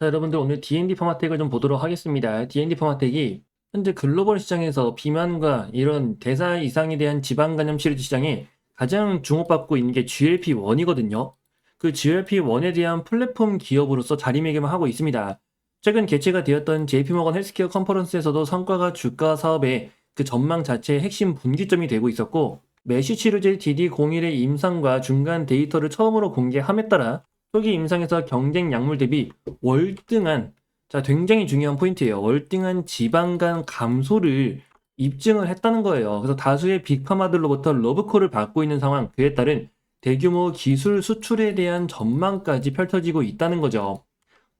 자, 여러분들 오늘 D&D 퍼마텍을 좀 보도록 하겠습니다. D&D 퍼마텍이 현재 글로벌 시장에서 비만과 이런 대사 이상에 대한 지방 간염 치료제 시장에 가장 주목받고 있는 게 GLP-1이거든요. 그 GLP-1에 대한 플랫폼 기업으로서 자리매김을 하고 있습니다. 최근 개최가 되었던 JP모건 헬스케어 컨퍼런스에서도 성과가 주가 사업의 그 전망 자체의 핵심 분기점이 되고 있었고, 메쉬 치료제 DD01의 임상과 중간 데이터를 처음으로 공개함에 따라 초기 임상에서 경쟁 약물 대비 월등한, 자, 굉장히 중요한 포인트예요. 월등한 지방간 감소를 입증을 했다는 거예요. 그래서 다수의 빅파마들로부터 러브콜을 받고 있는 상황, 그에 따른 대규모 기술 수출에 대한 전망까지 펼쳐지고 있다는 거죠.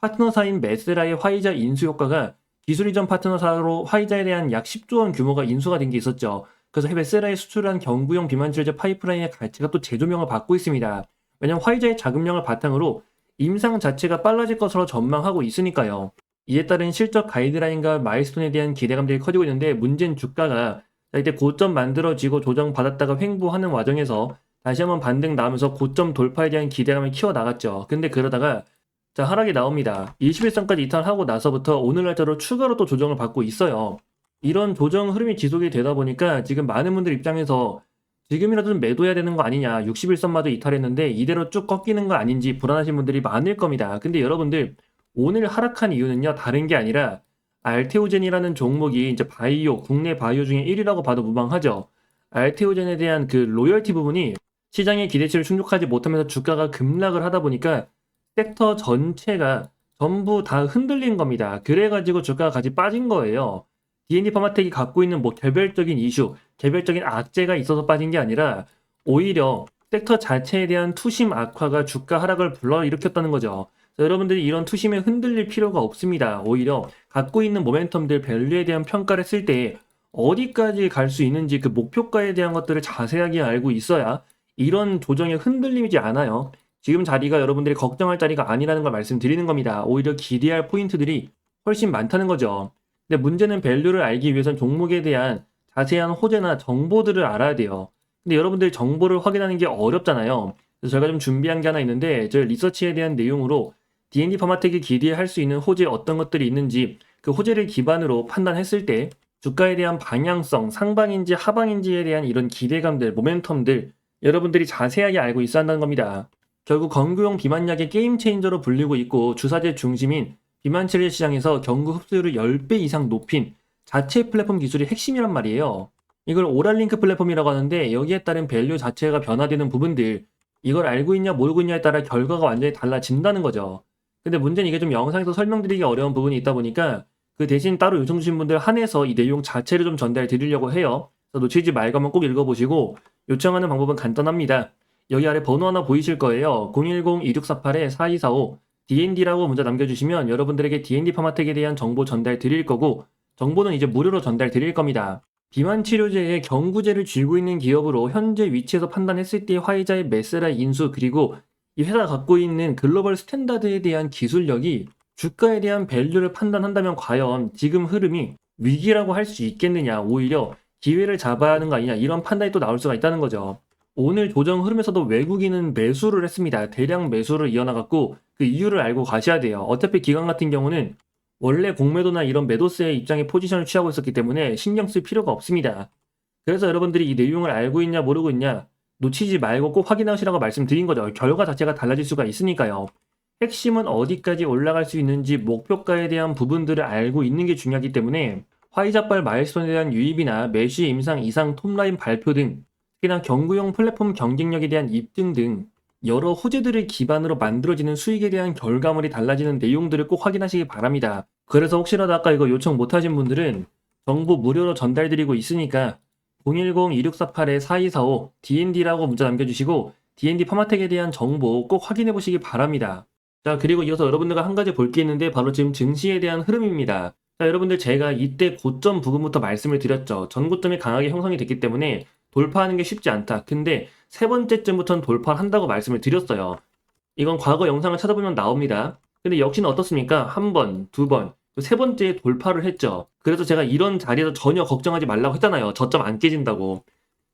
파트너사인 메세라의 화이자 인수 효과가 기술 이전 파트너사로 화이자에 대한 약 10조 원 규모가 인수가 된 게 있었죠. 그래서 메세라에 수출한 경구용 비만 치료제 파이프라인의 가치가 또 재조명을 받고 있습니다. 왜냐면 화이자의 자금량을 바탕으로 임상 자체가 빨라질 것으로 전망하고 있으니까요. 이에 따른 실적 가이드라인과 마일스톤에 대한 기대감들이 커지고 있는데, 문제는 주가가 이때 고점 만들어지고 조정받았다가 횡보하는 와중에서 다시 한번 반등 나오면서 고점 돌파에 대한 기대감을 키워나갔죠. 근데 그러다가 자, 하락이 나옵니다. 21선까지 이탈하고 나서부터 오늘 날짜로 추가로 또 조정을 받고 있어요. 이런 조정 흐름이 지속이 되다 보니까 지금 많은 분들 입장에서 지금이라도 좀 매도해야 되는 거 아니냐, 61선마저 이탈했는데 이대로 쭉 꺾이는 거 아닌지 불안하신 분들이 많을 겁니다. 근데 여러분들, 오늘 하락한 이유는요, 다른 게 아니라 알테오젠이라는 종목이 이제 바이오, 국내 바이오 중에 1위라고 봐도 무방하죠. 알테오젠에 대한 그 로열티 부분이 시장의 기대치를 충족하지 못하면서 주가가 급락을 하다 보니까 섹터 전체가 전부 다 흔들린 겁니다. 그래가지고 주가가 같이 빠진 거예요. D&D 퍼마텍이 갖고 있는 뭐 개별적인 이슈, 개별적인 악재가 있어서 빠진 게 아니라 오히려 섹터 자체에 대한 투심 악화가 주가 하락을 불러일으켰다는 거죠. 여러분들이 이런 투심에 흔들릴 필요가 없습니다. 오히려 갖고 있는 모멘텀들, 밸류에 대한 평가를 했을 때 어디까지 갈 수 있는지 그 목표가에 대한 것들을 자세하게 알고 있어야 이런 조정에 흔들리지 않아요. 지금 자리가 여러분들이 걱정할 자리가 아니라는 걸 말씀드리는 겁니다. 오히려 기대할 포인트들이 훨씬 많다는 거죠. 근데 문제는 밸류를 알기 위해선 종목에 대한 자세한 호재나 정보들을 알아야 돼요. 근데 여러분들 정보를 확인하는 게 어렵잖아요. 그래서 제가 좀 준비한 게 하나 있는데, 저 리서치에 대한 내용으로 D&D 퍼마텍이 기대할 수 있는 호재 어떤 것들이 있는지, 그 호재를 기반으로 판단했을 때 주가에 대한 방향성, 상방인지 하방인지에 대한 이런 기대감들, 모멘텀들 여러분들이 자세하게 알고 있어야 한다는 겁니다. 결국 건구용 비만약의 게임 체인저로 불리고 있고, 주사제 중심인 비만 치료 시장에서 경구 흡수율을 10배 이상 높인 자체 플랫폼 기술이 핵심이란 말이에요. 이걸 오랄링크 플랫폼이라고 하는데, 여기에 따른 밸류 자체가 변화되는 부분들, 이걸 알고 있냐 모르고 있냐에 따라 결과가 완전히 달라진다는 거죠. 근데 문제는 이게 좀 영상에서 설명드리기 어려운 부분이 있다 보니까 그 대신 따로 요청 주신 분들 한해서 이 내용 자체를 좀 전달 드리려고 해요. 그래서 놓치지 말고 한번 꼭 읽어보시고, 요청하는 방법은 간단합니다. 여기 아래 번호 하나 보이실 거예요. 010-2648-4245 D&D라고 문자 남겨주시면 여러분들에게 D&D 퍼마텍에 대한 정보 전달 드릴 거고, 정보는 이제 무료로 전달 드릴 겁니다. 비만 치료제의 경구제를 쥐고 있는 기업으로 현재 위치에서 판단했을 때 화이자의 메세라 인수, 그리고 이 회사가 갖고 있는 글로벌 스탠다드에 대한 기술력이 주가에 대한 밸류를 판단한다면 과연 지금 흐름이 위기라고 할 수 있겠느냐, 오히려 기회를 잡아야 하는 거 아니냐, 이런 판단이 또 나올 수가 있다는 거죠. 오늘 조정 흐름에서도 외국인은 매수를 했습니다. 대량 매수를 이어나갔고, 그 이유를 알고 가셔야 돼요. 어차피 기관 같은 경우는 원래 공매도나 이런 매도세의 입장에 포지션을 취하고 있었기 때문에 신경 쓸 필요가 없습니다. 그래서 여러분들이 이 내용을 알고 있냐 모르고 있냐 놓치지 말고 꼭 확인하시라고 말씀드린 거죠. 결과 자체가 달라질 수가 있으니까요. 핵심은 어디까지 올라갈 수 있는지 목표가에 대한 부분들을 알고 있는 게 중요하기 때문에 화이자발 마일스톤에 대한 유입이나 매시 임상 이상 톱라인 발표 등, 특히나 경구용 플랫폼 경쟁력에 대한 입증 등 여러 호재들을 기반으로 만들어지는 수익에 대한 결과물이 달라지는 내용들을 꼭 확인하시기 바랍니다. 그래서 혹시라도 아까 이거 요청 못하신 분들은 정보 무료로 전달드리고 있으니까 010-2648-4245 D&D라고 문자 남겨주시고 D&D 퍼마텍에 대한 정보 꼭 확인해 보시기 바랍니다. 자, 그리고 이어서 여러분들과 한 가지 볼 게 있는데, 바로 지금 증시에 대한 흐름입니다. 자, 여러분들, 제가 이때 고점 부근부터 말씀을 드렸죠. 전고점이 강하게 형성이 됐기 때문에 돌파하는 게 쉽지 않다. 근데 세 번째쯤부터는 돌파를 한다고 말씀을 드렸어요. 이건 과거 영상을 찾아보면 나옵니다. 근데 역시나 어떻습니까? 한 번, 두 번, 세 번째에 돌파를 했죠. 그래서 제가 이런 자리에서 전혀 걱정하지 말라고 했잖아요. 저점 안 깨진다고.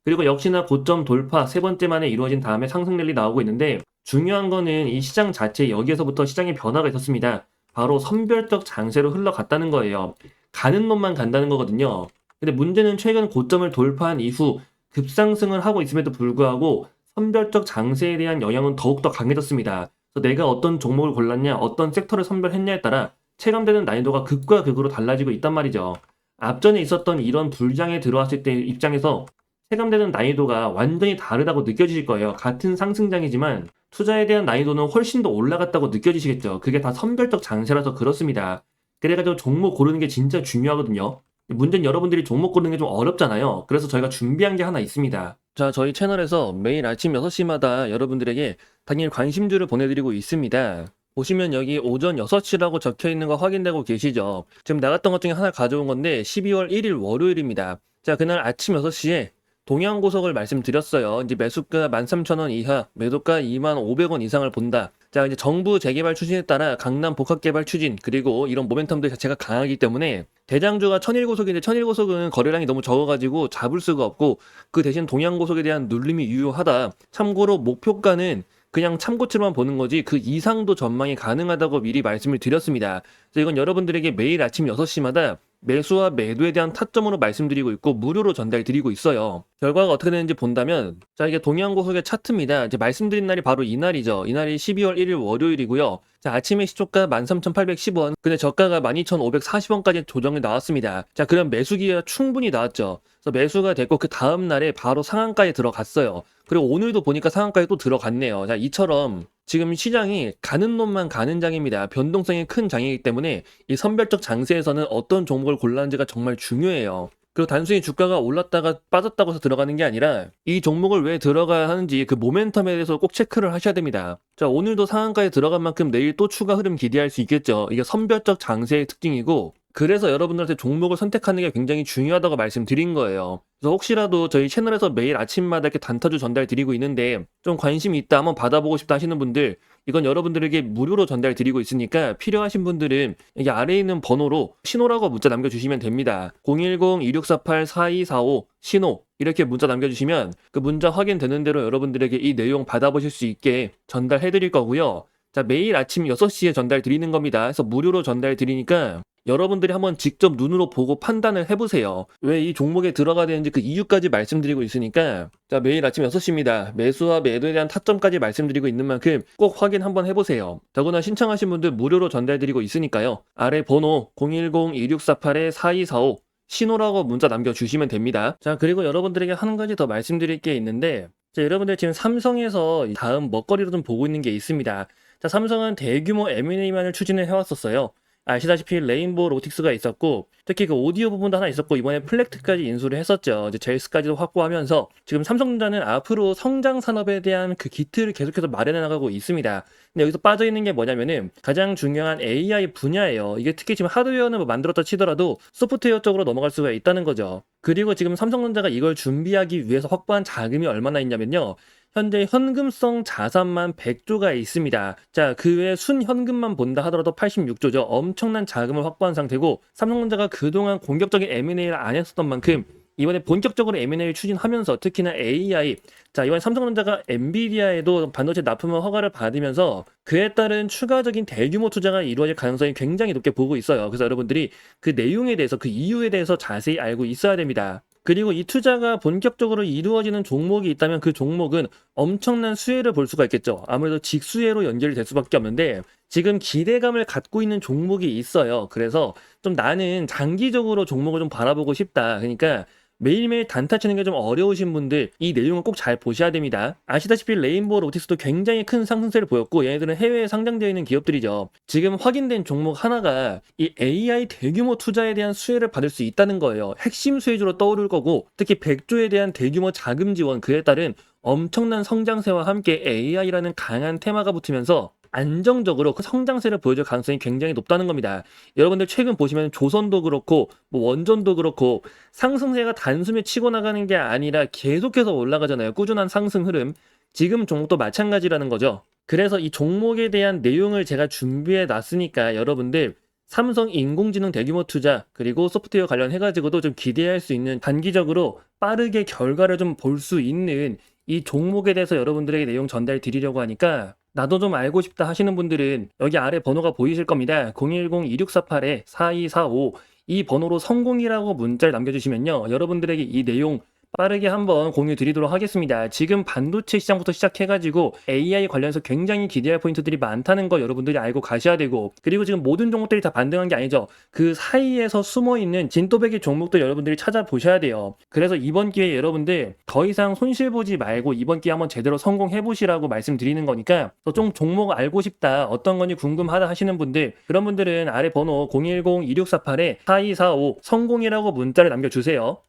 그리고 역시나 고점 돌파 세 번째 만에 이루어진 다음에 상승 랠리 나오고 있는데, 중요한 거는 이 시장 자체, 여기에서부터 시장의 변화가 있었습니다. 바로 선별적 장세로 흘러갔다는 거예요. 가는 놈만 간다는 거거든요. 근데 문제는 최근 고점을 돌파한 이후 급상승을 하고 있음에도 불구하고 선별적 장세에 대한 영향은 더욱더 강해졌습니다. 그래서 내가 어떤 종목을 골랐냐, 어떤 섹터를 선별했냐에 따라 체감되는 난이도가 극과 극으로 달라지고 있단 말이죠. 앞전에 있었던 이런 불장에 들어왔을 때 입장에서 체감되는 난이도가 완전히 다르다고 느껴지실 거예요. 같은 상승장이지만 투자에 대한 난이도는 훨씬 더 올라갔다고 느껴지시겠죠. 그게 다 선별적 장세라서 그렇습니다. 그래가지고 종목 고르는 게 진짜 중요하거든요. 문제는 여러분들이 종목 고르는 게 좀 어렵잖아요. 그래서 저희가 준비한 게 하나 있습니다. 자, 저희 채널에서 매일 아침 6시마다 여러분들에게 당일 관심주를 보내드리고 있습니다. 보시면 여기 오전 6시라고 적혀 있는 거 확인되고 계시죠? 지금 나갔던 것 중에 하나 가져온 건데 12월 1일 월요일입니다. 자, 그날 아침 6시에 동양고속을 말씀드렸어요. 이제 매수가 13,000원 이하, 매도가 25,500원 이상을 본다. 자, 이제 정부 재개발 추진에 따라 강남 복합개발 추진, 그리고 이런 모멘텀들 자체가 강하기 때문에 대장주가 천일고속인데 천일고속은 거래량이 너무 적어가지고 잡을 수가 없고 그 대신 동양고속에 대한 눌림이 유효하다. 참고로 목표가는 그냥 참고치로만 보는 거지 그 이상도 전망이 가능하다고 미리 말씀을 드렸습니다. 그래서 이건 여러분들에게 매일 아침 6시마다 매수와 매도에 대한 타점으로 말씀드리고 있고 무료로 전달드리고 있어요. 결과가 어떻게 되는지 본다면 자, 이게 동양고속의 차트입니다. 이제 말씀드린 날이 바로 이날이죠. 이날이 12월 1일 월요일이고요. 자, 아침에 시초가 13,810원, 근데 저가가 12,540원까지 조정이 나왔습니다. 자, 그럼 매수기가 충분히 나왔죠. 그래서 매수가 됐고 그 다음 날에 바로 상한가에 들어갔어요. 그리고 오늘도 보니까 상한가에 또 들어갔네요. 자, 이처럼 지금 시장이 가는 놈만 가는 장입니다. 변동성이 큰 장이기 때문에 이 선별적 장세에서는 어떤 종목을 골라는지가 정말 중요해요. 그리고 단순히 주가가 올랐다가 빠졌다고 해서 들어가는 게 아니라 이 종목을 왜 들어가야 하는지 그 모멘텀에 대해서 꼭 체크를 하셔야 됩니다. 자, 오늘도 상한가에 들어간 만큼 내일 또 추가 흐름 기대할 수 있겠죠. 이게 선별적 장세의 특징이고 그래서 여러분들한테 종목을 선택하는 게 굉장히 중요하다고 말씀드린 거예요. 그래서 혹시라도 저희 채널에서 매일 아침마다 이렇게 단타주 전달 드리고 있는데 좀 관심이 있다, 한번 받아보고 싶다 하시는 분들 이건 여러분들에게 무료로 전달 드리고 있으니까 필요하신 분들은 여기 아래에 있는 번호로 신호라고 문자 남겨주시면 됩니다. 010-2648-4245 신호 이렇게 문자 남겨주시면 그 문자 확인되는 대로 여러분들에게 이 내용 받아보실 수 있게 전달해 드릴 거고요. 자, 매일 아침 6시에 전달 드리는 겁니다. 그래서 무료로 전달 드리니까 여러분들이 한번 직접 눈으로 보고 판단을 해보세요. 왜 이 종목에 들어가야 되는지 그 이유까지 말씀드리고 있으니까 자, 매일 아침 6시입니다. 매수와 매도에 대한 타점까지 말씀드리고 있는 만큼 꼭 확인 한번 해보세요. 더구나 신청하신 분들 무료로 전달드리고 있으니까요. 아래 번호 010-2648-4245 신호라고 문자 남겨주시면 됩니다. 자, 그리고 여러분들에게 한 가지 더 말씀드릴 게 있는데 자, 여러분들 지금 삼성에서 다음 먹거리로 좀 보고 있는 게 있습니다. 자, 삼성은 대규모 M&A만을 추진을 해왔었어요. 아시다시피 레인보우 로틱스가 있었고 특히 그 오디오 부분도 하나 있었고 이번에 플렉트까지 인수를 했었죠. 이제 젤스까지도 확보하면서 지금 삼성전자는 앞으로 성장 산업에 대한 그 기틀을 계속해서 마련해 나가고 있습니다. 근데 여기서 빠져 있는 게 뭐냐면은 가장 중요한 AI 분야예요. 이게 특히 지금 하드웨어는 뭐 만들었다 치더라도 소프트웨어 쪽으로 넘어갈 수가 있다는 거죠. 그리고 지금 삼성전자가 이걸 준비하기 위해서 확보한 자금이 얼마나 있냐면요. 현재 현금성 자산만 100조가 있습니다. 자, 그 외에 순현금만 본다 하더라도 86조죠. 엄청난 자금을 확보한 상태고 삼성전자가 그동안 공격적인 M&A를 안 했었던 만큼 이번에 본격적으로 M&A를 추진하면서 특히나 AI, 자, 이번에 삼성전자가 엔비디아에도 반도체 납품을 허가를 받으면서 그에 따른 추가적인 대규모 투자가 이루어질 가능성이 굉장히 높게 보고 있어요. 그래서 여러분들이 그 내용에 대해서 그 이유에 대해서 자세히 알고 있어야 됩니다. 그리고 이 투자가 본격적으로 이루어지는 종목이 있다면 그 종목은 엄청난 수혜를 볼 수가 있겠죠. 아무래도 직수혜로 연결이 될 수밖에 없는데 지금 기대감을 갖고 있는 종목이 있어요. 그래서 좀 나는 장기적으로 종목을 좀 바라보고 싶다. 그러니까 매일매일 단타 치는 게 좀 어려우신 분들 이 내용을 꼭 잘 보셔야 됩니다. 아시다시피 레인보우 로틱스도 굉장히 큰 상승세를 보였고 얘네들은 해외에 상장되어 있는 기업들이죠. 지금 확인된 종목 하나가 이 AI 대규모 투자에 대한 수혜를 받을 수 있다는 거예요. 핵심 수혜주로 떠오를 거고 특히 100조에 대한 대규모 자금 지원 그에 따른 엄청난 성장세와 함께 AI라는 강한 테마가 붙으면서 안정적으로 그 성장세를 보여줄 가능성이 굉장히 높다는 겁니다. 여러분들 최근 보시면 조선도 그렇고 뭐 원전도 그렇고 상승세가 단숨에 치고 나가는 게 아니라 계속해서 올라가잖아요. 꾸준한 상승 흐름. 지금 종목도 마찬가지라는 거죠. 그래서 이 종목에 대한 내용을 제가 준비해 놨으니까 여러분들 삼성 인공지능 대규모 투자 그리고 소프트웨어 관련해가지고도 좀 기대할 수 있는 단기적으로 빠르게 결과를 좀 볼 수 있는 이 종목에 대해서 여러분들에게 내용 전달 드리려고 하니까 나도 좀 알고 싶다 하시는 분들은 여기 아래 번호가 보이실 겁니다. 010-2648-4245 이 번호로 성공이라고 문자를 남겨주시면요. 여러분들에게 이 내용 빠르게 한번 공유 드리도록 하겠습니다. 지금 반도체 시장부터 시작해가지고 AI 관련해서 굉장히 기대할 포인트들이 많다는 거 여러분들이 알고 가셔야 되고, 그리고 지금 모든 종목들이 다 반등한 게 아니죠. 그 사이에서 숨어있는 진또배기 종목들 여러분들이 찾아보셔야 돼요. 그래서 이번 기회에 여러분들 더 이상 손실 보지 말고 이번 기회에 한번 제대로 성공해보시라고 말씀드리는 거니까, 좀 종목 알고 싶다, 어떤 건지 궁금하다 하시는 분들, 그런 분들은 아래 번호 010-2648-4245 성공이라고 문자를 남겨주세요.